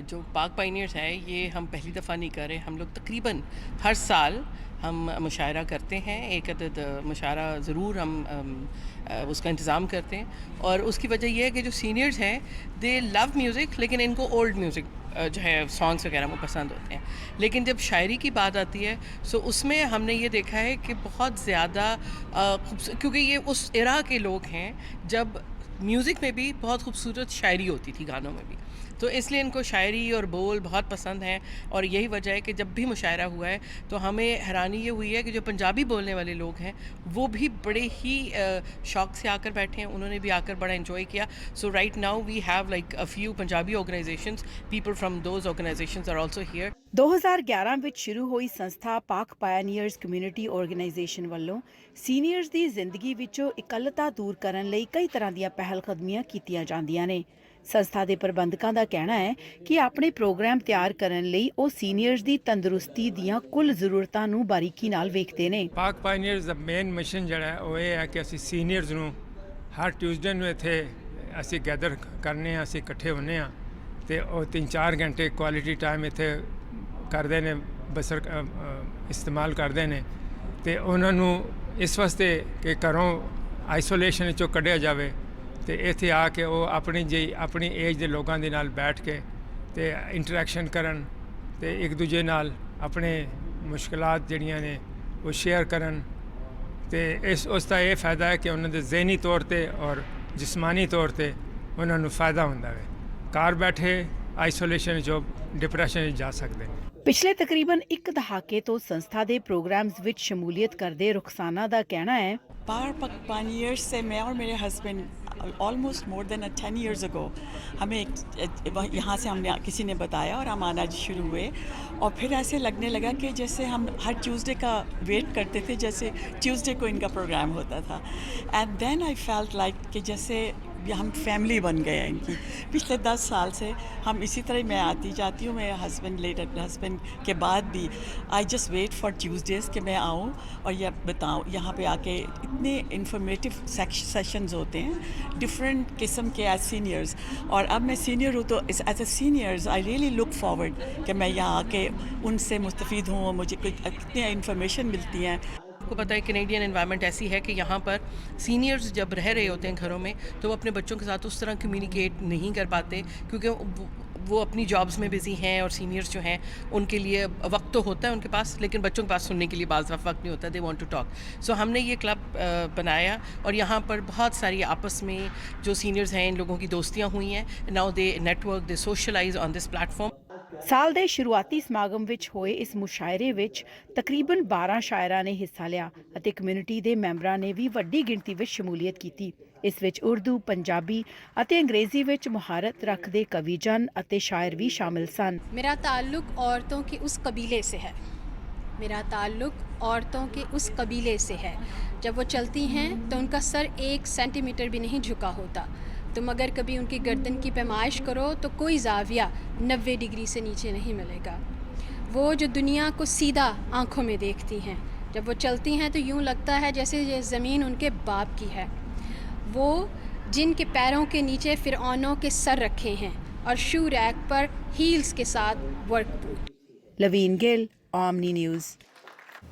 जो पाक पायनियर्स है ये हम पहली दफ़ा नहीं कर रहे। हम लोग तकरीबन हर साल हम मुशायरा करते हैं। एक अदद मुशायरा ज़रूर हम उसका इंतज़ाम करते हैं और उसकी वजह यह है कि जो सीनियर्स हैं दे लव म्यूज़िक, लेकिन इनको ओल्ड म्यूज़िक जो है सॉन्ग्स वगैरह वो पसंद होते हैं। लेकिन जब शायरी की बात आती है सो उसमें हमने ये देखा है कि बहुत ज़्यादा क्योंकि ये उस एरा के लोग हैं जब म्यूज़िक में भी बहुत खूबसूरत शायरी होती थी, गानों में भी, तो इसलिए इनको शायरी और बोल बहुत पसंद हैं। और यही वजह है कि जब भी मुशायरा हुआ है तो हमें हैरानी ये हुई है कि जो पंजाबी बोलने वाले लोग हैं वो भी बड़े ही शौक से आकर बैठे हैं, उन्होंने भी आकर बड़ा इन्जॉय किया। So right now we have like a few Punjabi organisations, people from those organisations are also here. 2011 ਵਿੱਚ ਸ਼ੁਰੂ ਹੋਈ ਸੰਸਥਾ ਪਾਕ ਪਾਇਨੀਅਰਸ ਕਮਿਊਨਿਟੀ ਆਰਗੇਨਾਈਜੇਸ਼ਨ ਵੱਲੋਂ ਸੀਨੀਅਰਸ ਦੀ ਜ਼ਿੰਦਗੀ ਵਿੱਚੋਂ ਇਕੱਲਤਾ ਦੂਰ ਕਰਨ ਲਈ ਕਈ ਤਰ੍ਹਾਂ ਦੀਆਂ ਪਹਿਲਕਦਮੀਆਂ ਕੀਤੀਆਂ ਜਾਂਦੀਆਂ ਨੇ। ਸੰਸਥਾ ਦੇ ਪ੍ਰਬੰਧਕਾਂ ਦਾ ਕਹਿਣਾ ਹੈ ਕਿ ਆਪਣੇ ਪ੍ਰੋਗਰਾਮ ਤਿਆਰ ਕਰਨ ਲਈ ਉਹ ਸੀਨੀਅਰਸ ਦੀ ਤੰਦਰੁਸਤੀ ਦੀਆਂ ਕੁੱਲ ਜ਼ਰੂਰਤਾਂ ਨੂੰ ਬਾਰੀਕੀ ਨਾਲ ਵੇਖਦੇ ਨੇ। ਪਾਕ ਪਾਇਨੀਅਰਸ ਦਾ ਮੇਨ ਮਿਸ਼ਨ ਜਿਹੜਾ ਉਹ ਇਹ ਹੈ ਕਿ ਅਸੀਂ ਸੀਨੀਅਰਸ ਨੂੰ ਹਰ ਟਿਊਜ਼ਡੇ ਨੂੰ ਇੱਥੇ ਅਸੀਂ ਗੈਦਰ ਕਰਨੇ ਆ, ਅਸੀਂ ਇਕੱਠੇ ਹੁੰਨੇ ਆ ਤੇ ਉਹ 3-4 ਘੰਟੇ ਕੁਆਲਿਟੀ ਟਾਈਮ ਇੱਥੇ ਕਰਦੇ ਨੇ, ਬਸਰ ਇਸਤੇਮਾਲ ਕਰਦੇ ਨੇ ਤੇ ਉਹਨਾਂ ਨੂੰ ਇਸ ਵਾਸਤੇ ਕਿ ਘਰੋਂ ਆਈਸੋਲੇਸ਼ਨ ਵਿੱਚੋਂ ਕੱਢਿਆ ਜਾਵੇ ਤੇ ਇੱਥੇ ਆ ਕੇ ਉਹ ਆਪਣੀ ਏਜ ਦੇ ਲੋਕਾਂ ਦੇ ਨਾਲ ਬੈਠ ਕੇ ਤੇ ਇੰਟਰੈਕਸ਼ਨ ਕਰਨ ਤੇ ਇੱਕ ਦੂਜੇ ਨਾਲ ਆਪਣੇ ਮੁਸ਼ਕਲਾਤ ਜਿਹੜੀਆਂ ਨੇ ਉਹ ਸ਼ੇਅਰ ਕਰਨ ਤੇ ਉਸ ਦਾ ਇਹ ਫਾਇਦਾ ਹੈ ਕਿ ਉਹਨਾਂ ਦੇ ਜ਼ਿਹਨੀ ਤੌਰ ਤੇ ਔਰ ਜਿਸਮਾਨੀ ਤੌਰ ਤੇ ਉਹਨਾਂ ਨੂੰ ਫਾਇਦਾ ਹੁੰਦਾ ਹੈ। ਘਰ ਬੈਠੇ ਆਈਸੋਲੇਸ਼ਨ 'ਚੋਂ ਡਿਪਰੈਸ਼ਨ 'ਚ ਜਾ ਸਕਦੇ ਨੇ। ਪਿਛਲੇ ਤਕਰੀਬਨ ਇੱਕ ਦਹਾਕੇ ਤੋਂ ਸੰਸਥਾ ਦੇ ਪ੍ਰੋਗਰਾਮਸ ਵਿੱਚ ਸ਼ਮੂਲੀਅਤ ਕਰਦੇ ਰੁਖਸਾਨਾ ਦਾ ਕਹਿਣਾ ਹੈ, पाक पायनियर्स से मैं और मेरे husband almost more than 10 years ago हमें यहाँ से हमने किसी ने बताया और हम आना शुरू हुए और फिर ऐसे लगने लगा कि जैसे हम हर ट्यूसडे का वेट करते थे, जैसे ट्यूसडे को इनका प्रोग्राम होता था। And then I felt like कि जैसे हम फैमिली बन गए हैं इनकी। पिछले 10 साल से हम इसी तरह मैं आती जाती हूँ, मेरे हस्बैंड के बाद भी I just wait for Tuesdays कि मैं आऊँ और यह बताऊँ। यहाँ पे आके इतने इंफॉर्मेटिव सेशंस होते हैं डिफरेंट किस्म के एज सीनियर्स, और अब मैं सीनियर हूँ तो as a seniors I really look forward कि मैं यहाँ आके उनसे मुस्तफ़ीद हूँ, मुझे कितनी इंफॉर्मेशन मिलती हैं। आपको पता है कैनेडियन एनवायरनमेंट ऐसी है कि यहाँ पर सीनियर्स जब रह रहे होते हैं घरों में तो वो अपने बच्चों के साथ उस तरह कम्युनिकेट नहीं कर पाते, क्योंकि वो अपनी जॉब्स में बिज़ी हैं और सीनियर्स जो हैं उनके लिए वक्त तो होता है उनके पास, लेकिन बच्चों के पास सुनने के लिए बाज़ वक्त नहीं होता, दे वांट टू टॉक। सो हमने ये क्लब बनाया और यहाँ पर बहुत सारी आपस में जो सीनियर्स हैं इन लोगों की दोस्तियाँ हुई हैं। Now they network, they socialize on this platform. ਸਾਲ ਦੇ ਸ਼ੁਰੂਆਤੀ ਸਮਾਗਮ ਵਿੱਚ ਹੋਏ ਇਸ ਮੁਸ਼ਾਇਰੇ ਵਿੱਚ ਤਕਰੀਬਨ 12 ਸ਼ਾਇਰਾਂ ਨੇ ਹਿੱਸਾ ਲਿਆ ਅਤੇ ਕਮਿਊਨਿਟੀ ਦੇ ਮੈਂਬਰਾਂ ਨੇ ਵੀ ਵੱਡੀ ਗਿਣਤੀ ਵਿੱਚ ਸ਼ਮੂਲੀਅਤ ਕੀਤੀ। ਇਸ ਵਿੱਚ ਉਰਦੂ, ਪੰਜਾਬੀ ਅਤੇ ਅੰਗਰੇਜ਼ੀ ਵਿੱਚ ਮੁਹਾਰਤ ਰੱਖਦੇ ਕਵੀਜਨ ਅਤੇ ਸ਼ਾਇਰ ਵੀ ਸ਼ਾमिल ਸਨ। मेरा ताल्लुक़ औरतों के उस कबीले से है, मेरा ताल्लुक़ औरतों के उस कबीले से है। जब वो चलती हैं तो उनका सर 1 सेंटीमीटर भी नहीं झुका होता। तुम अगर कभी उनकी गर्दन की पैमाइश करो तो कोई जाविया 90 डिग्री से नीचे नहीं मिलेगा। वो जो दुनिया को सीधा आँखों में देखती हैं, जब वो चलती हैं तो यूँ लगता है जैसे ये ज़मीन उनके बाप की है। वो जिनके पैरों के नीचे फ़िरऔनों के सर रखे हैं और शू रैक पर हील्स के साथ work boot. Laveen Gill, Omni news.